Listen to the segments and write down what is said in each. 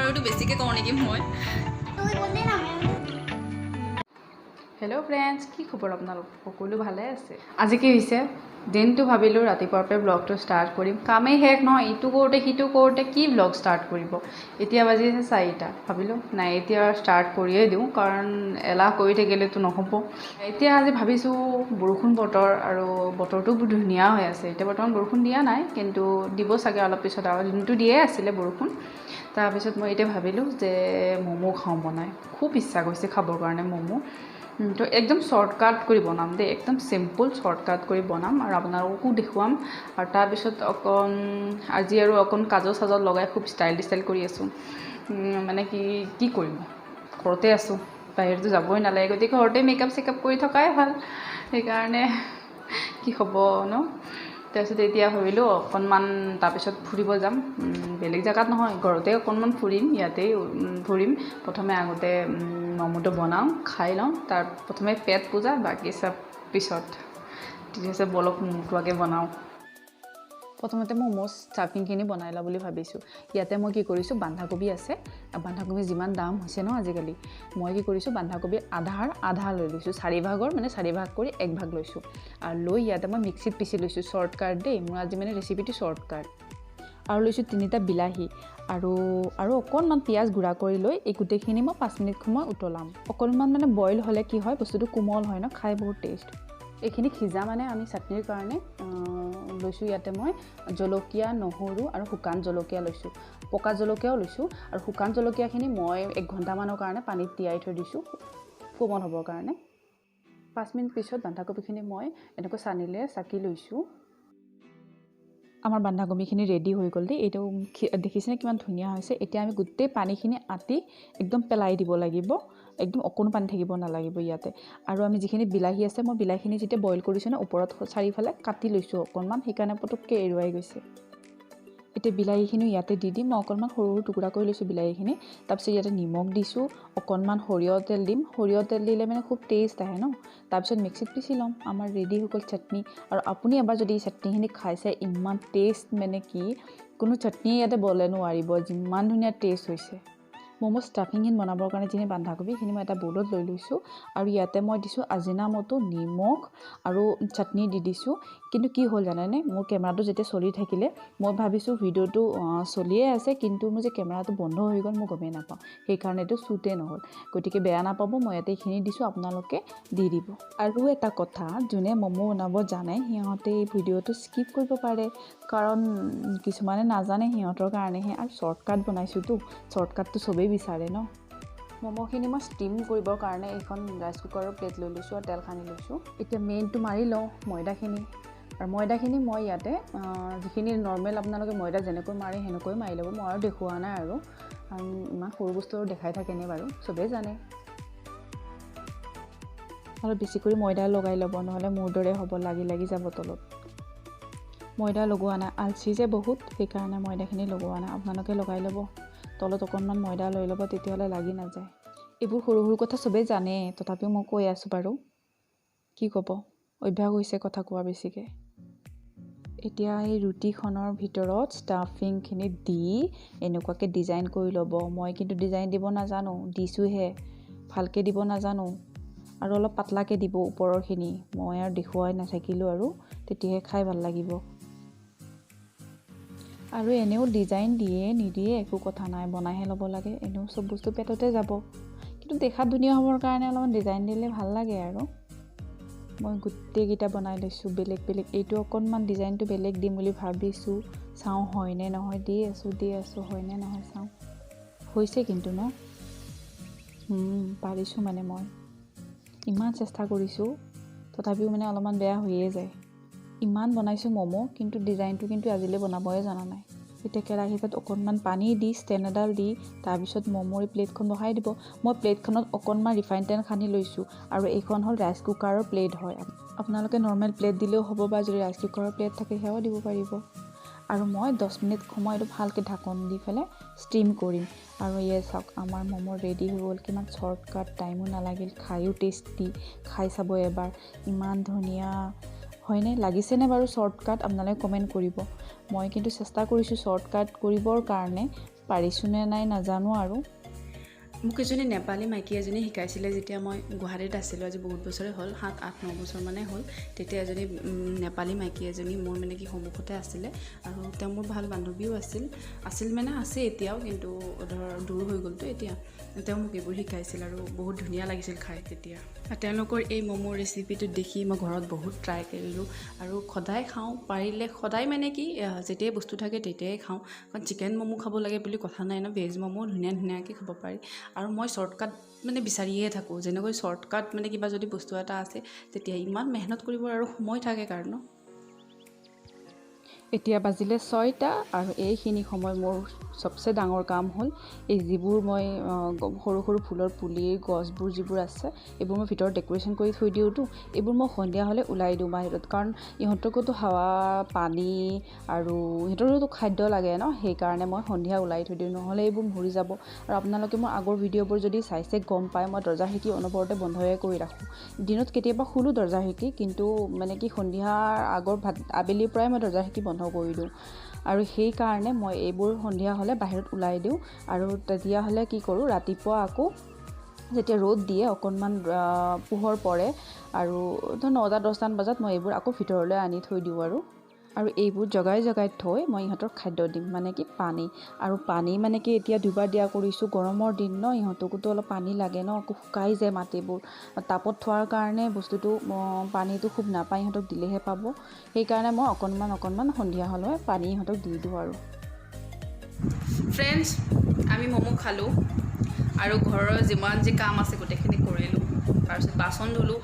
আৰু বেছিকৈ কওঁ নেকি মই হেল্ল' ফ্ৰেণ্ডছ কি খবৰ আপোনালোক সকলো ভালে আছে আজি কি হৈছে দিনটো ভাবিলোঁ ৰাতিপুৱাৰ পৰা ব্লগটো ষ্টাৰ্ট কৰিম কামেই শেষ নহয় ইটো কৰোঁতে সিটো কৰোঁতে কি ব্লগ ষ্টাৰ্ট কৰিব এতিয়া বাজিছে 4টা ভাবিলোঁ নাই এতিয়া ষ্টাৰ্ট কৰিয়ে দিওঁ কাৰণ এলাহ কৰি থাকিলেতো নহ'ব এতিয়া আজি ভাবিছোঁ বৰষুণ বতৰ আৰু বতৰটো বহুত ধুনীয়া হৈ আছে এতিয়া বৰ্তমান বৰষুণ দিয়া নাই কিন্তু দিব চাগে অলপ পিছত আৰু দিনটো দিয়ে আছিলে বৰষুণ তাৰপিছত মই এতিয়া ভাবিলোঁ যে ম'ম' খাওঁ বনাই খুব ইচ্ছা গৈছে খাবৰ কাৰণে ম'ম' তো একদম শ্বৰ্টকাট কৰি বনাম দেই একদম চিম্পল শ্বৰ্টকাট কৰি বনাম আৰু আপোনালোককো দেখুৱাম আৰু তাৰপিছত আজি আৰু অকণ কাজল চাজল লগাই খুব ষ্টাইল কৰি আছোঁ মানে কি কৰিম ঘৰতে আছোঁ বাহিৰতো যাবই নালাগে গতিকে ঘৰতে মেকআপ চেকআপ কৰি থকাই ভাল সেইকাৰণে কি হ'ব ন তাৰপিছত এতিয়া ভাবিলোঁ অকণমান তাৰপিছত ফুৰিব যাম বেলেগ জেগাত নহয় ঘৰতে অকণমান ফুৰিম ইয়াতেই ফুৰিম প্ৰথমে আগতে ম'ম'টো বনাওঁ খাই লওঁ তাৰ প্ৰথমে পেট পূজা বাকী চব পিছত ঠিক আছে বলক ম'ম'টো আগে বনাওঁ প্ৰথমতে ম'ম' ষ্টাফিংখিনি বনাই লওঁ বুলি ভাবিছোঁ ইয়াতে মই কি কৰিছোঁ বন্ধাকবি আছে বন্ধাকবি যিমান দাম হৈছে ন আজিকালি মই কি কৰিছোঁ বন্ধাকবি আধা লৈ লৈছোঁ 4 ভাগৰ মানে 4 ভাগ কৰি 1 ভাগ লৈছোঁ আৰু লৈ ইয়াতে মই মিক্সিত পিচি লৈছোঁ শ্বৰ্টকাট দেই মোৰ আজি মানে ৰেচিপিটো শ্বৰ্টকাট আৰু লৈছোঁ 3টা বিলাহী আৰু অকণমান পিঁয়াজ গুড়া কৰি লৈ এই গোটেইখিনি মই 5 মিনিট সময় উতলাম অকণমান মানে বইল হ'লে কি হয় বস্তুটো কোমল হয় ন খাই বহুত টেষ্ট এইখিনি সিজা মানে আমি চাটনিৰ কাৰণে লৈছোঁ ইয়াতে মই জলকীয়া নহৰু আৰু শুকান জলকীয়া লৈছোঁ পকা জলকীয়াও লৈছোঁ আৰু শুকান জলকীয়াখিনি মই 1 ঘণ্টামানৰ কাৰণে পানীত তিয়াই থৈ দিছোঁ কোমল হ'বৰ কাৰণে 5 মিনিট পিছত বন্ধাকবিখিনি মই এনেকৈ চানিলে চাকি লৈছোঁ আমাৰ বন্ধাকবিখিনি ৰেডি হৈ গ'ল দেই এইটো দেখিছেনে কিমান ধুনীয়া হৈছে এতিয়া আমি গোটেই পানীখিনি আতি একদম পেলাই দিব লাগিব একদম অকণো পানী থাকিব নালাগিব ইয়াতে আৰু আমি যিখিনি বিলাহী আছে মই বিলাহীখিনি যেতিয়া বইল কৰিছোঁ না ওপৰত চাৰিওফালে কাটি লৈছোঁ অকণমান সেইকাৰণে পটককৈ এৰুৱাই গৈছে এতিয়া বিলাহীখিনি ইয়াতে দি দিম মই অকণমান সৰু সৰু টুকুৰা কৰি লৈছোঁ বিলাহীখিনি তাৰপিছত ইয়াতে নিমখ দিছোঁ অকণমান সৰিয়হ তেল দিম সৰিয়হ তেল দিলে মানে খুব টেষ্ট আহে ন তাৰপিছত মিক্সিত পিচি ল'ম আমাৰ ৰেডি হৈ গ'ল চাটনি আৰু আপুনি এবাৰ যদি এই চাটনিখিনি খাইছে ইমান টেষ্ট মানে কি কোনো চাটনিয়ে ইয়াতে বলে নোৱাৰিব যিমান ধুনীয়া টেষ্ট হৈছে ম'ম' ষ্টাফিংখিনি বনাবৰ কাৰণে যিখিনি বন্ধাকবি সেইখিনি মই এটা বলত লৈ লৈছোঁ আৰু ইয়াতে মই দিছোঁ আজিনামতো নিমখ আৰু চাটনি দি দিছোঁ কিন্তু কি হ'ল জানেনে মোৰ কেমেৰাটো যেতিয়া চলি থাকিলে মই ভাবিছোঁ ভিডিঅ'টো চলিয়ে আছে কিন্তু মোৰ যে কেমেৰাটো বন্ধ হৈ গ'ল মই গমেই নাপাওঁ সেইকাৰণে এইটো শ্বুটে নহ'ল গতিকে বেয়া নাপাব মই ইয়াতে এইখিনি দিছোঁ আপোনালোকে দি দিব আৰু এটা কথা যোনে ম'ম' বনাব জানে সিহঁতে এই ভিডিঅ'টো স্কিপ কৰিব পাৰে কাৰণ কিছুমানে নাজানে সিহঁতৰ কাৰণেহে আৰু শ্বৰ্টকাট বনাইছোঁতো শ্বৰ্টকাটটো চবেই বিচাৰে ন ম'ম'খিনি মই ষ্টিম কৰিবৰ কাৰণে এইখন ৰাইচ কুকাৰৰ প্লেট লৈ লৈছোঁ আৰু তেল সানি লৈছোঁ এতিয়া মেইনটো মাৰি লওঁ ময়দাখিনি আৰু ময়দাখিনি মই ইয়াতে যিখিনি নৰ্মেল আপোনালোকে ময়দা যেনেকৈ মাৰে সেনেকৈ মাৰি ল'ব মই আৰু দেখুওৱা নাই আৰু ইমান সৰু বস্তু দেখাই থাকেনে বাৰু চবেই জানে অলপ বেছি কৰি ময়দা লগাই ল'ব নহ'লে মোৰ দৰে হ'ব লাগি যাব তলত ময়দা লগোৱা নাই আলচি যে বহুত সেইকাৰণে ময়দাখিনি লগোৱা নাই আপোনালোকে লগাই ল'ব তলত অকণমান ময়দা লৈ ল'ব তেতিয়াহ'লে লাগি নাযায় এইবোৰ সৰু সৰু কথা চবেই জানে তথাপিও মই কৈ আছোঁ বাৰু কি ক'ব অভ্যাস হৈছে কথা কোৱা বেছিকৈ এতিয়া এই ৰুটিখনৰ ভিতৰত ষ্টাফিংখিনি দি এনেকুৱাকৈ ডিজাইন কৰি ল'ব মই কিন্তু ডিজাইন দিব নাজানো দিছোঁহে ভালকৈ দিব নাজানো আৰু অলপ পাতলাকৈ দিব ওপৰৰখিনি মই আৰু দেখুৱাই নাথাকিলোঁ আৰু তেতিয়াহে খাই ভাল লাগিব আৰু এনেও ডিজাইন দিয়ে নিদিয়ে একো কথা নাই বনাইহে ল'ব লাগে এনেও চব বস্তু পেটতে যাব কিন্তু দেখাত ধুনীয়া হ'বৰ কাৰণে অলপমান ডিজাইন দিলে ভাল লাগে আৰু মই গোটেইকেইটা বনাই লৈছোঁ বেলেগ বেলেগ এইটো অকণমান ডিজাইনটো বেলেগ দিম বুলি ভাবিছোঁ চাওঁ হয়নে নহয় দি আছোঁ হয়নে নহয় চাওঁ হৈছে কিন্তু ন পাৰিছোঁ মানে মই ইমান চেষ্টা কৰিছোঁ তথাপিও মানে অলপমান বেয়া হৈয়ে যায় ইমান বনাইছোঁ ম'ম' কিন্তু ডিজাইনটো কিন্তু আজিলৈ বনাবই জনা নাই এতিয়া কেৰাহীত অকণমান পানী দি ষ্টেণ্ড এডাল দি তাৰপিছত ম'ম'ৰ প্লেটখন বহাই দিব মই প্লেটখনত অকণমান ৰিফাইন তেল সানি লৈছোঁ আৰু এইখন হ'ল ৰাইচ কুকাৰৰ প্লেট হয় আপোনালোকে নৰ্মেল প্লেট দিলেও হ'ব বা যদি ৰাইচ কুকাৰৰ প্লেট থাকে সেয়াও দিব পাৰিব আৰু মই 10 মিনিট সময় এইটো ভালকৈ ঢাকন দি পেলাই ষ্টিম কৰিম আৰু চাওক আমাৰ ম'ম' ৰেডি হৈ গ'ল কিমান শ্বৰ্টকাট টাইমো নালাগিল খায়ো টেষ্টি খাই চাব এবাৰ ইমান ধুনীয়া হয়নে লাগিছেনে বাৰু শ্বৰ্টকাট আপোনালোকে কমেণ্ট কৰিব মই কিন্তু চেষ্টা কৰিছোঁ শ্বৰ্টকাট কৰিবৰ কাৰণে পাৰিছোনে নাই নাজানো আৰু মোক এজনী নেপালী মাইকী এজনী শিকাইছিলে যেতিয়া মই গুৱাহাটীত আছিলোঁ আজি বহুত বছৰে হ'ল 7-8-9 বছৰ মানে হ'ল তেতিয়া এজনী নেপালী মাইকী এজনী মোৰ মানে কি সন্মুখতে আছিলে আৰু তেওঁ মোৰ ভাল বান্ধৱীও আছিল মানে আছে এতিয়াও কিন্তু ধৰ দূৰ হৈ গ'লতো এতিয়া তেওঁ মোক এইবোৰ শিকাইছিল আৰু বহুত ধুনীয়া লাগিছিল খাই তেতিয়া তেওঁলোকৰ এই ম'মৰ ৰেচিপিটো দেখি মই ঘৰত বহুত ট্ৰাই কৰিলোঁ আৰু সদায় খাওঁ পাৰিলে সদায় মানে কি যেতিয়াই বস্তু থাকে তেতিয়াই খাওঁ কাৰণ চিকেন ম'ম' খাব লাগে বুলি কথা নাই ন ভেজ ম'ম' ধুনীয়াকৈ খাব পাৰি আৰু মই শ্বৰ্টকাট মানে বিচাৰিয়ে থাকোঁ যেনেকৈ শ্বৰ্টকাট মানে কিবা যদি বস্তু এটা আছে তেতিয়া ইমান মেহনত কৰিব আৰু সময় থাকে কাৰণ এতিয়া বাজিলে 6টা আৰু এইখিনি সময় মোৰ সবচে ডাঙৰ কাম হ'ল এই যিবোৰ মই সৰু সৰু ফুলৰ পুলিৰ গছবোৰ যিবোৰ আছে এইবোৰ মই ভিতৰত ডেকোৰেশ্যন কৰি থৈ দিওঁতো এইবোৰ মই সন্ধিয়া হ'লে ওলাই দিওঁ বাহিৰত কাৰণ ইহঁতকতো হাৱা পানী আৰু ইহঁতৰোতো খাদ্য লাগে ন সেইকাৰণে মই সন্ধিয়া ওলাই থৈ দিওঁ নহ'লে এইবোৰ মৰি যাব আৰু আপোনালোকে মোৰ আগৰ ভিডিঅ'বোৰ যদি চাইছে গম পায় মই দৰ্জা খিৰিকী অনবৰতে বন্ধয়ে কৰি ৰাখোঁ দিনত কেতিয়াবা খুলো দৰ্জা খিৰিকী কিন্তু মানে কি সন্ধিয়াৰ আগৰ আবেলিৰ পৰাই মই দৰ্জা খিৰিকী বন্ধ কৰি দিওঁ আৰু সেইকাৰণে মই এইবোৰ সন্ধিয়া হ'লে বাহিৰত ওলাই দিওঁ আৰু তেতিয়াহ'লে কি কৰোঁ ৰাতিপুৱা আকৌ যেতিয়া ৰ'দ দিয়ে অকণমান পোহৰ পৰে আৰু 9-10মান বজাত মই এইবোৰ আকৌ ভিতৰলৈ আনি থৈ দিওঁ আৰু এইবোৰ জগাই থৈ মই ইহঁতৰ খাদ্য দিম মানে কি পানী আৰু পানী মানে কি এতিয়া দুবাৰ দিয়া কৰিছোঁ গৰমৰ দিন ন ইহঁতকোতো অলপ পানী লাগে ন আকৌ শুকাই যায় মাটিবোৰ তাপত থোৱাৰ কাৰণে বস্তুটো পানীটো খুব নাপায় ইহঁতক দিলেহে পাব সেইকাৰণে মই অকণমান সন্ধিয়া হ'লে পানী ইহঁতক দি দিওঁ আৰু ফ্ৰেণ্ডছ আমি ম'ম' খালোঁ আৰু ঘৰৰ যিমান যি কাম আছে গোটেইখিনি কৰিলোঁ তাৰপিছত বাচন ধুলোঁ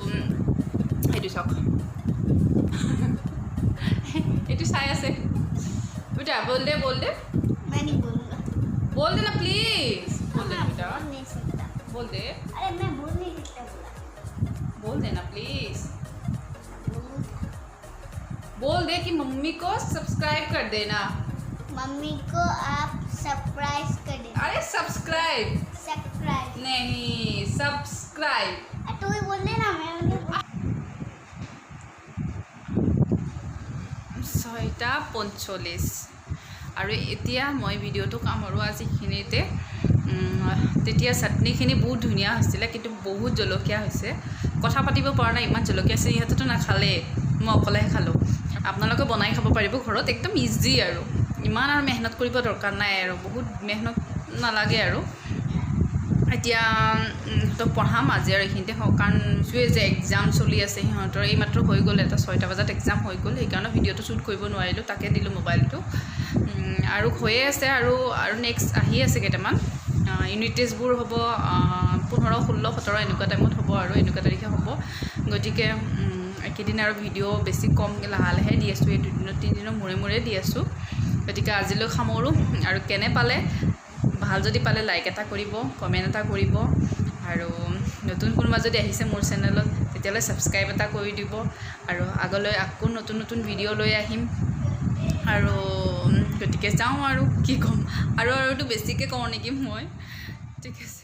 সেইটো চাওক এইটো চাই আছে बेटा बोल दे मैं नहीं बोलूँगा बोल देना प्लीज बोल दे बेटा बोल नहीं सकता बोल दे अरे मैं बोल नहीं सकता बोला बोल देना प्लीज बोल दे कि मम्मी को सब्सक्राइब कर देना मम्मी को आप सरप्राइज कर देना अरे सब्सक्राइब नहीं सब्सक्राइब तो ही बोल देना मैं 6:45 আৰু এতিয়া মই ভিডিঅ'টো কাম আৰু আজিখিনিতে তেতিয়া চাটনিখিনি বহুত ধুনীয়া হৈছিলে কিন্তু বহুত জলকীয়া হৈছে কথা পাতিব পৰা নাই ইমান জলকীয়া আছে ইহঁতেতো নাখালে মই অকলেহে খালোঁ আপোনালোকে বনাই খাব পাৰিব ঘৰত একদম ইজি আৰু ইমান আৰু মেহনত কৰিব দৰকাৰ নাই আৰু বহুত মেহনত নালাগে আৰু এতিয়া তো পঢ়াম আজি আৰু এইখিনিতে হওক কাৰণ যে এক্সাম চলি আছে সিহঁতৰ এইমাত্ৰ হৈ গ'ল এটা 6টা বজাত এক্সাম হৈ গ'ল সেইকাৰণে ভিডিঅ'টো শ্বুট কৰিব নোৱাৰিলোঁ তাকে দিলোঁ মোবাইলটো আৰু হৈয়ে আছে আৰু নেক্সট আহি আছে কেইটামান ইউনিট টেষ্টবোৰ হ'ব 15, 16, 17 এনেকুৱা টাইমত হ'ব আৰু এনেকুৱা তাৰিখে হ'ব গতিকে একেদিন আৰু ভিডিঅ' বেছি কম লাহে দি আছোঁ এই 2-3 দিনৰ মূৰে দি আছোঁ গতিকে আজিলৈ সামৰোঁ আৰু কেনে পালে ভাল যদি পালে লাইক এটা কৰিব কমেণ্ট এটা কৰিব আৰু নতুন কোনোবা যদি আহিছে মোৰ চেনেলত তেতিয়ালৈ ছাবস্ক্ৰাইব এটা কৰি দিব আৰু আগলৈ আকৌ নতুন ভিডিঅ' লৈ আহিম আৰু গতিকে যাওঁ আৰু কি ক'ম আৰুতো বেছিকৈ কওঁ নেকি মই ঠিক আছে